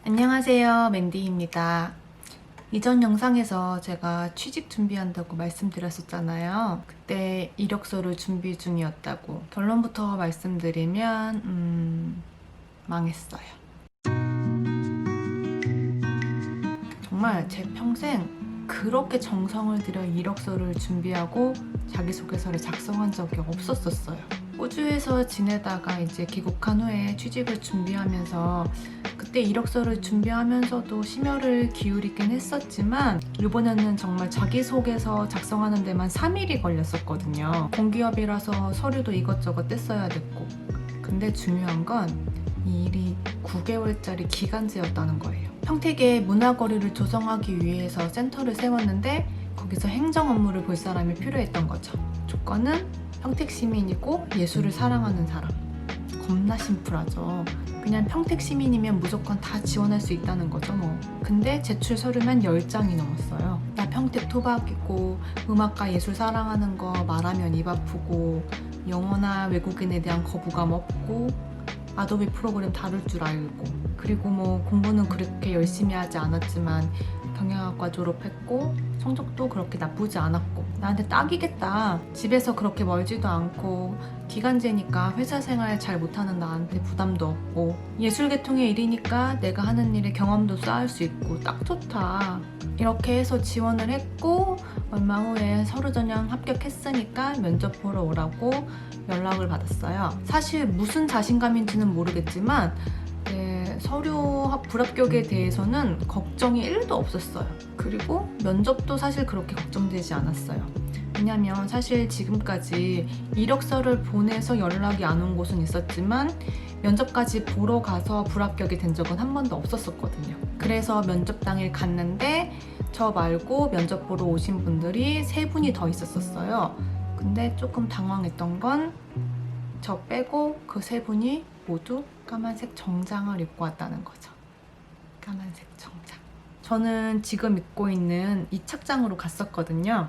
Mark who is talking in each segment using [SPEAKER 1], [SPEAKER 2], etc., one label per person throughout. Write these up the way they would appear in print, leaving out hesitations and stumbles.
[SPEAKER 1] 안녕하세요, 맨디입니다. 이전 영상에서 제가 취직 준비한다고 말씀드렸었잖아요. 그때 이력서를 준비 중이었다고. 결론부터 말씀드리면 망했어요. 정말 제 평생 그렇게 정성을 들여 이력서를 준비하고 자기소개서를 작성한 적이 없었어요. 호주에서 지내다가 이제 귀국한 후에 취직을 준비하면서 그때 이력서를 준비하면서도 심혈을 기울이긴 했었지만 이번에는 정말 자기소개서 작성하는 데만 3일이 걸렸었거든요. 공기업이라서 서류도 이것저것 떼써야 됐고, 근데 중요한 건 이 일이 9개월짜리 기간제였다는 거예요. 평택에 문화거리를 조성하기 위해서 센터를 세웠는데 거기서 행정 업무를 볼 사람이 필요했던 거죠. 조건은 평택 시민이고 예술을 사랑하는 사람. 겁나 심플하죠. 그냥 평택 시민이면 무조건 다 지원할 수 있다는 거죠 뭐. 근데 제출 서류만 10장이 넘었어요. 나 평택 토박이고 음악과 예술 사랑하는 거 말하면 입 아프고 영어나 외국인에 대한 거부감 없고 아도비 프로그램 다룰 줄 알고, 그리고 뭐 공부는 그렇게 열심히 하지 않았지만 경영학과 졸업했고 성적도 그렇게 나쁘지 않았고 나한테 딱이겠다. 집에서 그렇게 멀지도 않고 기간제니까 회사 생활 잘 못하는 나한테 부담도 없고 예술계통의 일이니까 내가 하는 일에 경험도 쌓을 수 있고 딱 좋다. 이렇게 해서 지원을 했고 얼마 후에 서류 전형 합격했으니까 면접 보러 오라고 연락을 받았어요. 사실 무슨 자신감인지는 모르겠지만 서류 불합격에 대해서는 걱정이 1도 없었어요. 그리고 면접도 사실 그렇게 걱정되지 않았어요. 왜냐면 사실 지금까지 이력서를 보내서 연락이 안 온 곳은 있었지만 면접까지 보러 가서 불합격이 된 적은 한 번도 없었거든요. 그래서 면접 당일 갔는데 저 말고 면접 보러 오신 분들이 3분이 더 있었어요. 근데 조금 당황했던 건 저 빼고 그 3분이 모두 까만색 정장을 입고 왔다는 거죠. 까만색 정장. 저는 지금 입고 있는 이 착장으로 갔었거든요.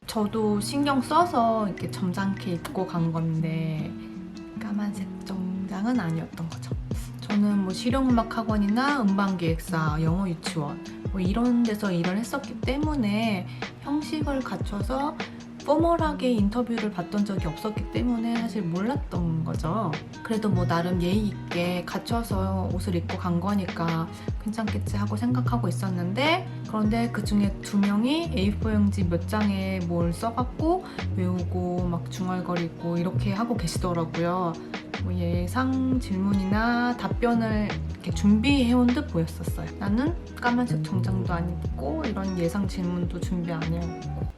[SPEAKER 1] 저도 신경 써서 이렇게 점잖게 입고 간 건데 까만색 정장은 아니었던 거죠. 저는 뭐 실용음악학원이나 음반기획사, 영어 유치원 뭐 이런 데서 일을 했었기 때문에 형식을 갖춰서 포멀하게 인터뷰를 받던 적이 없었기 때문에 사실 몰랐던 거죠. 그래도 뭐 나름 예의 있게 갖춰서 옷을 입고 간 거니까 괜찮겠지 하고 생각하고 있었는데, 그런데 그 중에 2명이 A4용지 몇 장에 뭘 써갖고 외우고 막 중얼거리고 이렇게 하고 계시더라고요. 뭐 예상 질문이나 답변을 이렇게 준비해온 듯 보였었어요. 나는 까만색 정장도 안 입고 이런 예상 질문도 준비 안 해오고,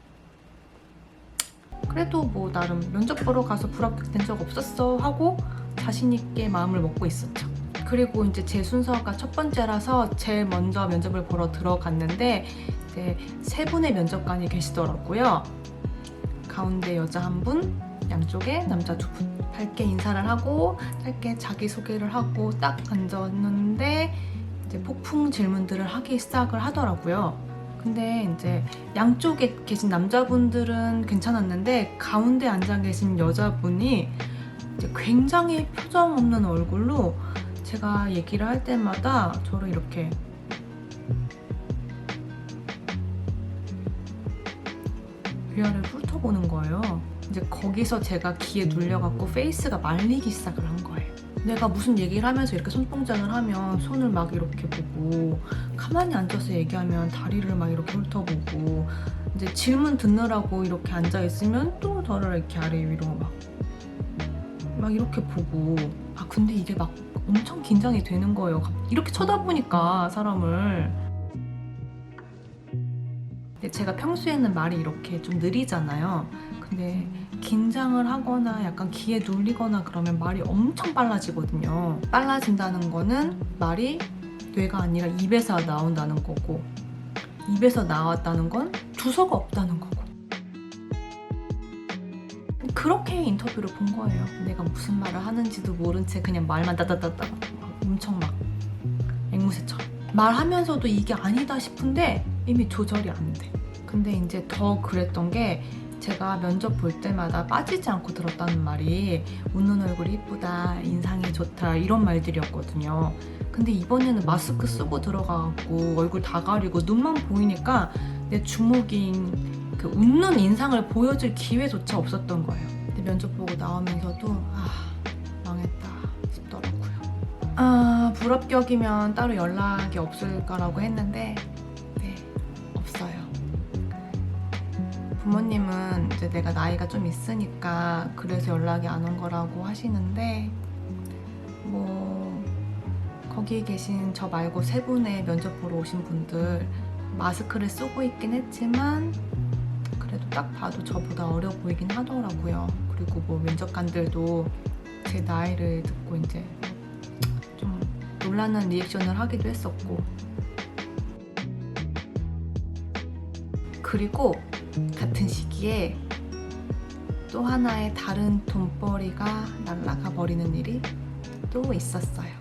[SPEAKER 1] 그래도 뭐 나름 면접 보러 가서 불합격된 적 없었어 하고 자신있게 마음을 먹고 있었죠. 그리고 이제 제 순서가 첫 번째라서 제일 먼저 면접을 보러 들어갔는데 이제 3분의 면접관이 계시더라고요. 가운데 여자 1분, 양쪽에 남자 2분. 밝게 인사를 하고 짧게 자기소개를 하고 딱 앉았는데 이제 폭풍 질문들을 하기 시작을 하더라고요. 근데 이제 양쪽에 계신 남자분들은 괜찮았는데 가운데 앉아 계신 여자분이 이제 굉장히 표정 없는 얼굴로 제가 얘기를 할 때마다 저를 이렇게 위아래를 훑어보는 거예요. 이제 거기서 제가 귀에 눌려갖고 페이스가 말리기 시작을 한 거예요. 내가 무슨 얘기를 하면서 이렇게 손동작을 하면 손을 막 이렇게 보고, 가만히 앉아서 얘기하면 다리를 막 이렇게 훑어보고, 이제 질문 듣느라고 이렇게 앉아있으면 또 저를 이렇게 아래 위로 막 이렇게 보고, 근데 이게 막 엄청 긴장이 되는 거예요. 이렇게 쳐다보니까 사람을. 근데 제가 평소에는 말이 이렇게 좀 느리잖아요. 근데 긴장을 하거나 약간 귀에 눌리거나 그러면 말이 엄청 빨라지거든요. 빨라진다는 거는 말이 뇌가 아니라 입에서 나온다는 거고, 입에서 나왔다는 건 주소가 없다는 거고. 그렇게 인터뷰를 본 거예요. 내가 무슨 말을 하는지도 모른 채 그냥 말만 따다다다 엄청 막 앵무새처럼 말하면서도 이게 아니다 싶은데 이미 조절이 안 돼. 근데 이제 더 그랬던 게 제가 면접 볼 때마다 빠지지 않고 들었다는 말이 웃는 얼굴이 이쁘다, 인상이 좋다 이런 말들이었거든요. 근데 이번에는 마스크 쓰고 들어가고 얼굴 다 가리고 눈만 보이니까 내 주목인 그 웃는 인상을 보여줄 기회조차 없었던 거예요. 근데 면접 보고 나오면서도 망했다 싶더라고요. 불합격이면 따로 연락이 없을 거라고 했는데 네, 없어요. 부모님은 이제 내가 나이가 좀 있으니까 그래서 연락이 안 온 거라고 하시는데 뭐 거기에 계신 저 말고 세 분의 면접 보러 오신 분들 마스크를 쓰고 있긴 했지만 그래도 딱 봐도 저보다 어려 보이긴 하더라고요. 그리고 뭐 면접관들도 제 나이를 듣고 이제 좀 놀라는 리액션을 하기도 했었고, 그리고 같은 시기에 또 하나의 다른 돈벌이가 날아가 버리는 일이 또 있었어요.